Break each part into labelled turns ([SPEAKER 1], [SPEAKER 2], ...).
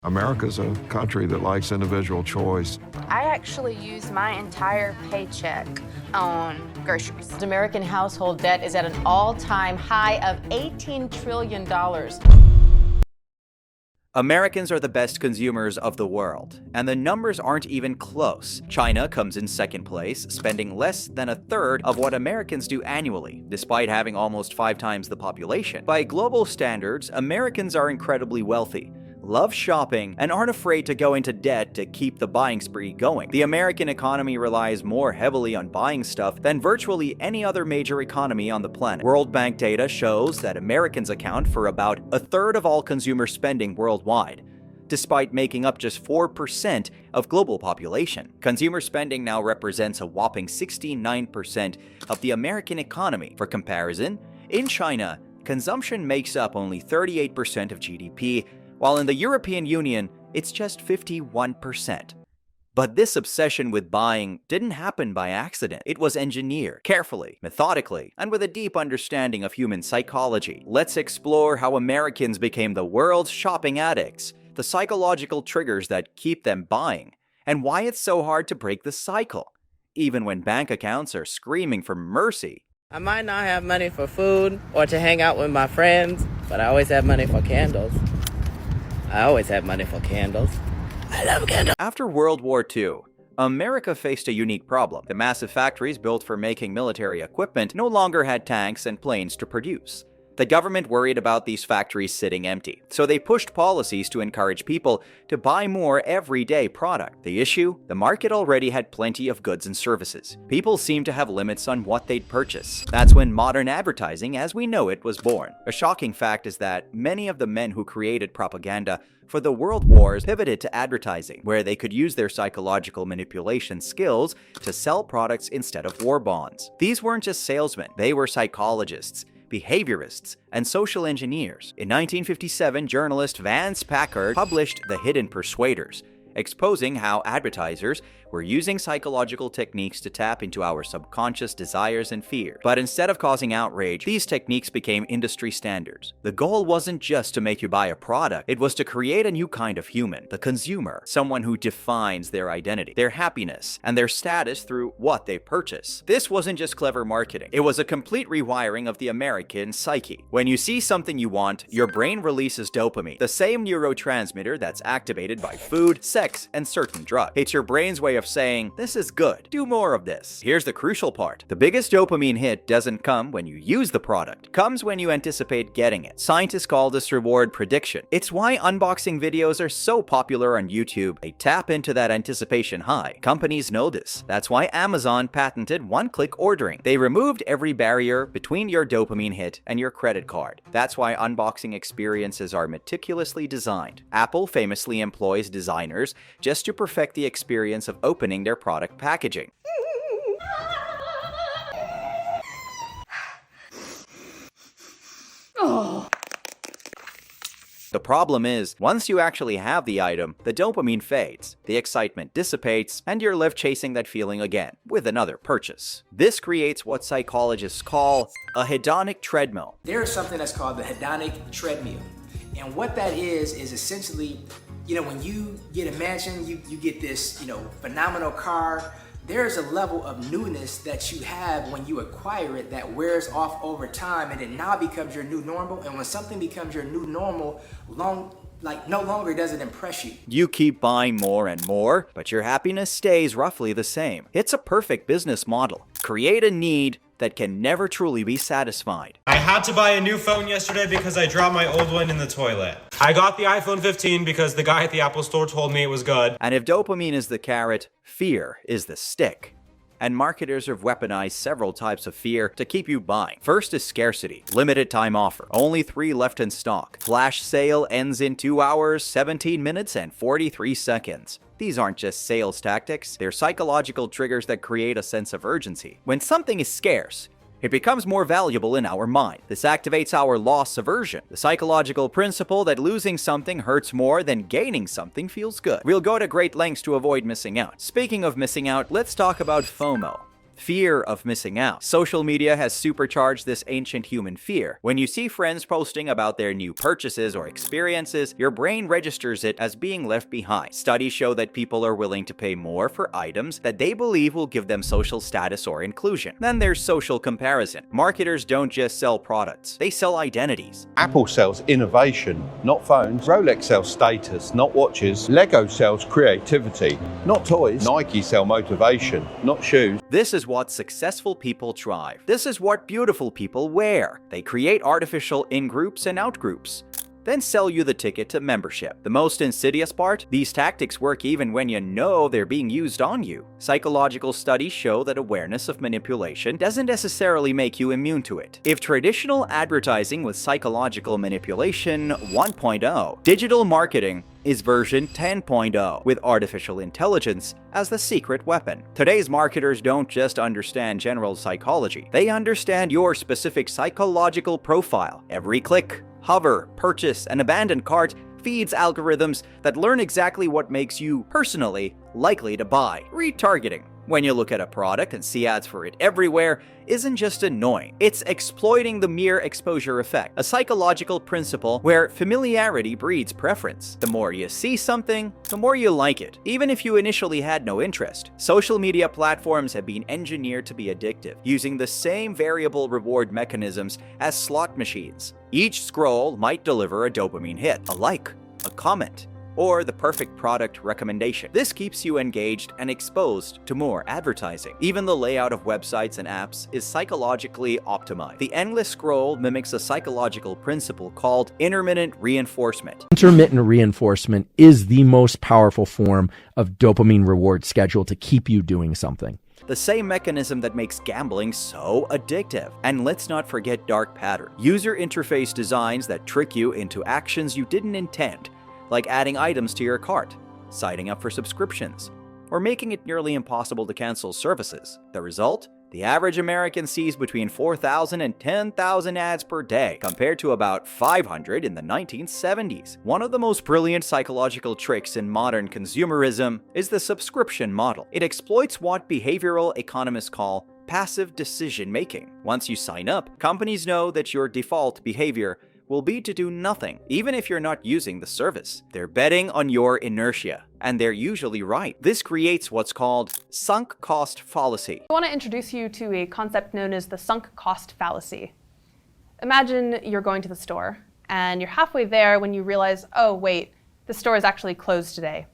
[SPEAKER 1] America's a country that likes individual choice.
[SPEAKER 2] I actually use my entire paycheck on groceries.
[SPEAKER 3] The American household debt is at an all-time high of $18 trillion.
[SPEAKER 4] Americans are the best consumers of the world, and the numbers aren't even close. China comes in second place, spending less than a third of what Americans do annually, despite having almost 5 times the population. By global standards, Americans are incredibly wealthy, love shopping, and aren't afraid to go into debt to keep the buying spree going. The American economy relies more heavily on buying stuff than virtually any other major economy on the planet. World Bank data shows that Americans account for about a third of all consumer spending worldwide, despite making up just 4% of global population. Consumer spending now represents a whopping 69% of the American economy. For comparison, in China, consumption makes up only 38% of GDP, while in the European Union, it's just 51%. But this obsession with buying didn't happen by accident. It was engineered carefully, methodically, and with a deep understanding of human psychology. Let's explore how Americans became the world's shopping addicts, the psychological triggers that keep them buying, and why it's so hard to break the cycle, even when bank accounts are screaming for mercy.
[SPEAKER 5] I might not have money for food or to hang out with my friends, but I always have money for candles. I always have money for candles. I love candles.
[SPEAKER 4] After World War II, America faced a unique problem. The massive factories built for making military equipment no longer had tanks and planes to produce. The government worried about these factories sitting empty, so they pushed policies to encourage people to buy more everyday product. The issue? The market already had plenty of goods and services. People seemed to have limits on what they'd purchase. That's when modern advertising as we know it was born. A shocking fact is that many of the men who created propaganda for the world wars pivoted to advertising, where they could use their psychological manipulation skills to sell products instead of war bonds. These weren't just salesmen, they were psychologists, behaviorists, and social engineers. In 1957, journalist Vance Packard published The Hidden Persuaders, exposing how advertisers were using psychological techniques to tap into our subconscious desires and fears. But instead of causing outrage, these techniques became industry standards. The goal wasn't just to make you buy a product, it was to create a new kind of human, the consumer, someone who defines their identity, their happiness, and their status through what they purchase. This wasn't just clever marketing, it was a complete rewiring of the American psyche. When you see something you want, your brain releases dopamine, the same neurotransmitter that's activated by food, sex, and certain drugs. It's your brain's way of saying, this is good, do more of this. Here's the crucial part. The biggest dopamine hit doesn't come when you use the product. It comes when you anticipate getting it. Scientists call this reward prediction. It's why unboxing videos are so popular on YouTube. They tap into that anticipation high. Companies know this. That's why Amazon patented one-click ordering. They removed every barrier between your dopamine hit and your credit card. That's why unboxing experiences are meticulously designed. Apple famously employs designers just to perfect the experience of opening their product packaging. The problem is, once you actually have the item, the dopamine fades, the excitement dissipates, and you're left chasing that feeling again, with another purchase. This creates what psychologists call a hedonic treadmill.
[SPEAKER 6] There is something that's called the hedonic treadmill. And what that is essentially, when you get a mansion, you get this, phenomenal car. There's a level of newness that you have when you acquire it that wears off over time, and it now becomes your new normal. And when something becomes your new normal, no longer does it impress you.
[SPEAKER 4] You keep buying more and more, but your happiness stays roughly the same. It's a perfect business model. Create a need that can never truly be satisfied.
[SPEAKER 7] I had to buy a new phone yesterday because I dropped my old one in the toilet. I got the iPhone 15 because the guy at the Apple store told me it was good.
[SPEAKER 4] And if dopamine is the carrot, fear is the stick. And marketers have weaponized several types of fear to keep you buying. First is scarcity. Limited time offer. Only 3 left in stock. Flash sale ends in 2 hours, 17 minutes, and 43 seconds. These aren't just sales tactics, they're psychological triggers that create a sense of urgency. When something is scarce, it becomes more valuable in our mind. This activates our loss aversion, the psychological principle that losing something hurts more than gaining something feels good. We'll go to great lengths to avoid missing out. Speaking of missing out, let's talk about FOMO. fear of missing out. Social media has supercharged this ancient human fear. When you see friends posting about their new purchases or experiences, your brain registers it as being left behind. Studies show that people are willing to pay more for items that they believe will give them social status or inclusion. Then there's social comparison. Marketers don't just sell products, they sell identities.
[SPEAKER 8] Apple sells innovation, not phones. Rolex sells status, not watches. Lego sells creativity, not toys. Nike sell motivation, not shoes.
[SPEAKER 4] This is what successful people thrive. This is what beautiful people wear. They create artificial in-groups and out-groups, then sell you the ticket to membership. The most insidious part? These tactics work even when you know they're being used on you. Psychological studies show that awareness of manipulation doesn't necessarily make you immune to it. If traditional advertising was psychological manipulation 1.0, digital marketing is version 10.0, with artificial intelligence as the secret weapon. Today's marketers don't just understand general psychology, they understand your specific psychological profile. Every click, hover, purchase, and abandoned cart feeds algorithms that learn exactly what makes you personally likely to buy. Retargeting, when you look at a product and see ads for it everywhere, isn't just annoying. It's exploiting the mere exposure effect, a psychological principle where familiarity breeds preference. The more you see something, the more you like it, even if you initially had no interest. Social media platforms have been engineered to be addictive, using the same variable reward mechanisms as slot machines. Each scroll might deliver a dopamine hit, a like, a comment, or the perfect product recommendation. This keeps you engaged and exposed to more advertising. Even the layout of websites and apps is psychologically optimized. The endless scroll mimics a psychological principle called intermittent reinforcement.
[SPEAKER 9] Intermittent reinforcement is the most powerful form of dopamine reward schedule to keep you doing something.
[SPEAKER 4] The same mechanism that makes gambling so addictive. And let's not forget dark pattern. User interface designs that trick you into actions you didn't intend, like adding items to your cart, signing up for subscriptions, or making it nearly impossible to cancel services. The result? The average American sees between 4,000 and 10,000 ads per day, compared to about 500 in the 1970s. One of the most brilliant psychological tricks in modern consumerism is the subscription model. It exploits what behavioral economists call passive decision making. Once you sign up, companies know that your default behavior will be to do nothing, even if you're not using the service. They're betting on your inertia, and they're usually right. This creates what's called sunk cost fallacy.
[SPEAKER 10] I want to introduce you to a concept known as the sunk cost fallacy. Imagine you're going to the store, and you're halfway there when you realize, oh wait, the store is actually closed today.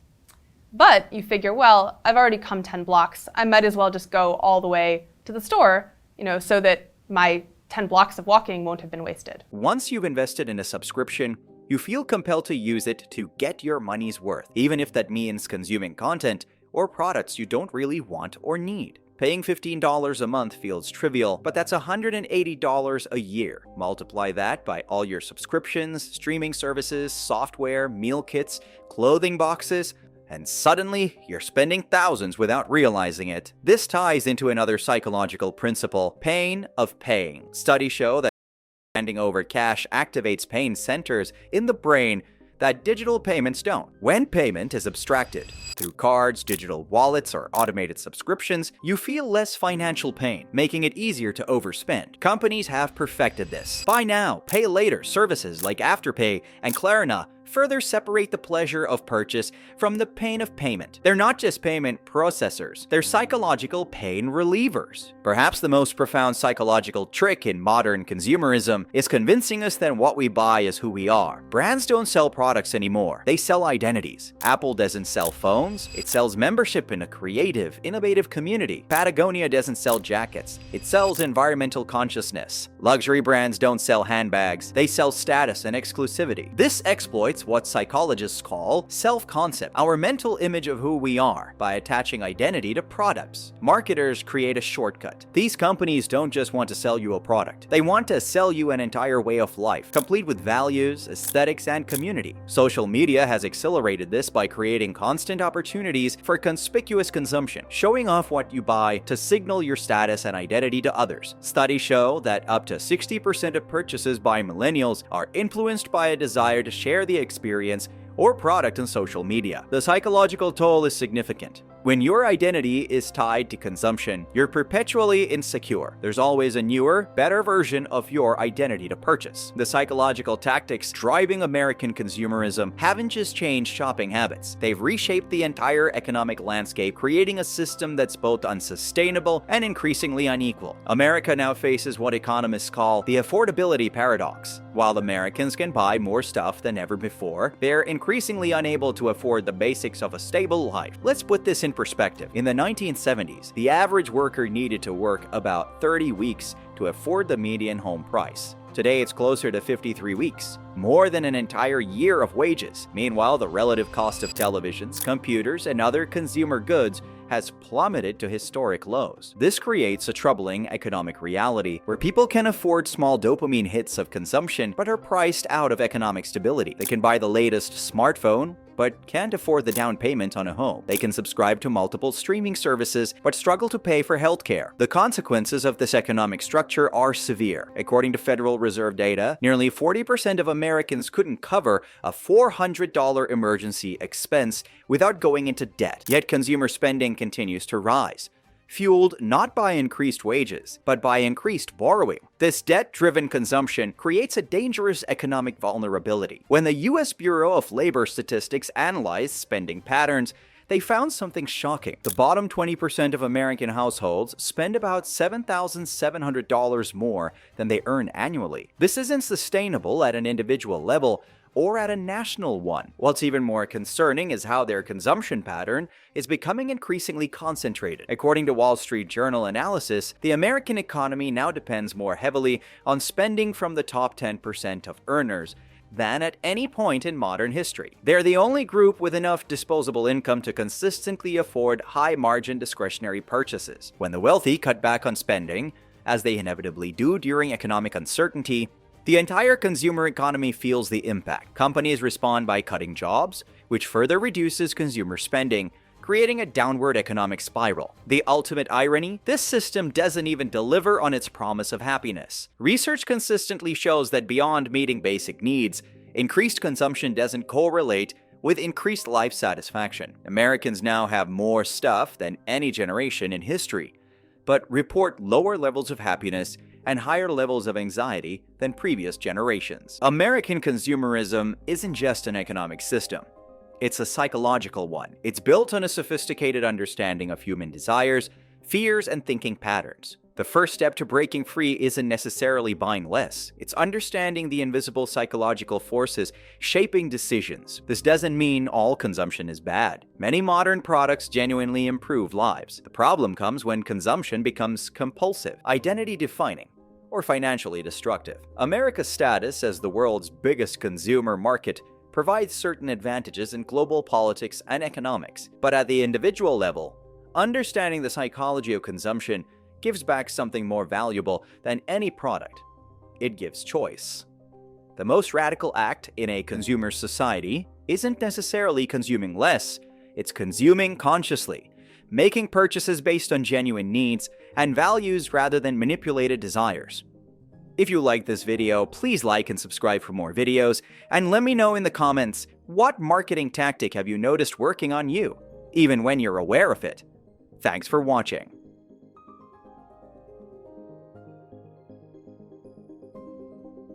[SPEAKER 10] But you figure, well, I've already come 10 blocks. I might as well just go all the way to the store, so that my 10 blocks of walking won't have been wasted.
[SPEAKER 4] Once you've invested in a subscription, you feel compelled to use it to get your money's worth, even if that means consuming content or products you don't really want or need. Paying $15 a month feels trivial, but that's $180 a year. Multiply that by all your subscriptions, streaming services, software, meal kits, clothing boxes, and suddenly, you're spending thousands without realizing it. This ties into another psychological principle, pain of paying. Studies show that handing over cash activates pain centers in the brain that digital payments don't. When payment is abstracted through cards, digital wallets, or automated subscriptions, you feel less financial pain, making it easier to overspend. Companies have perfected this. Buy now, pay later services like Afterpay and Klarna further separate the pleasure of purchase from the pain of payment. They're not just payment processors, they're psychological pain relievers. Perhaps the most profound psychological trick in modern consumerism is convincing us that what we buy is who we are. Brands don't sell products anymore, they sell identities. Apple doesn't sell phones, it sells membership in a creative, innovative community. Patagonia doesn't sell jackets, it sells environmental consciousness. Luxury brands don't sell handbags, they sell status and exclusivity. This exploits what psychologists call self-concept, our mental image of who we are, by attaching identity to products. Marketers create a shortcut. These companies don't just want to sell you a product. They want to sell you an entire way of life, complete with values, aesthetics, and community. Social media has accelerated this by creating constant opportunities for conspicuous consumption, showing off what you buy to signal your status and identity to others. Studies show that up to 60% of purchases by millennials are influenced by a desire to share the experience or product on social media. The psychological toll is significant. When your identity is tied to consumption, you're perpetually insecure. There's always a newer, better version of your identity to purchase. The psychological tactics driving American consumerism haven't just changed shopping habits. They've reshaped the entire economic landscape, creating a system that's both unsustainable and increasingly unequal. America now faces what economists call the affordability paradox. While Americans can buy more stuff than ever before, they're increasingly unable to afford the basics of a stable life. Let's put this in perspective. In the 1970s, the average worker needed to work about 30 weeks to afford the median home price. Today, it's closer to 53 weeks, more than an entire year of wages. Meanwhile, the relative cost of televisions, computers, and other consumer goods has plummeted to historic lows. This creates a troubling economic reality where people can afford small dopamine hits of consumption but are priced out of economic stability. They can buy the latest smartphone but can't afford the down payment on a home. They can subscribe to multiple streaming services but struggle to pay for healthcare. The consequences of this economic structure are severe. According to Federal Reserve data, nearly 40% of Americans couldn't cover a $400 emergency expense without going into debt. Yet consumer spending continues to rise, fueled not by increased wages, but by increased borrowing. This debt-driven consumption creates a dangerous economic vulnerability. When the U.S. Bureau of Labor Statistics analyzed spending patterns, they found something shocking. The bottom 20% of American households spend about $7,700 more than they earn annually. This isn't sustainable at an individual level or at a national one. What's even more concerning is how their consumption pattern is becoming increasingly concentrated. According to Wall Street Journal analysis, the American economy now depends more heavily on spending from the top 10% of earners than at any point in modern history. They're the only group with enough disposable income to consistently afford high-margin discretionary purchases. When the wealthy cut back on spending, as they inevitably do during economic uncertainty, the entire consumer economy feels the impact. Companies respond by cutting jobs, which further reduces consumer spending, creating a downward economic spiral. The ultimate irony? This system doesn't even deliver on its promise of happiness. Research consistently shows that beyond meeting basic needs, increased consumption doesn't correlate with increased life satisfaction. Americans now have more stuff than any generation in history, but report lower levels of happiness and higher levels of anxiety than previous generations. American consumerism isn't just an economic system. It's a psychological one. It's built on a sophisticated understanding of human desires, fears, and thinking patterns. The first step to breaking free isn't necessarily buying less. It's understanding the invisible psychological forces shaping decisions. This doesn't mean all consumption is bad. Many modern products genuinely improve lives. The problem comes when consumption becomes compulsive, identity-defining, or financially destructive. America's status as the world's biggest consumer market provides certain advantages in global politics and economics. But at the individual level, understanding the psychology of consumption gives back something more valuable than any product. It gives choice. The most radical act in a consumer society isn't necessarily consuming less, it's consuming consciously, making purchases based on genuine needs and values rather than manipulated desires. If you like this video, please like and subscribe for more videos, and let me know in the comments, what marketing tactic have you noticed working on you, even when you're aware of it? Thanks for watching.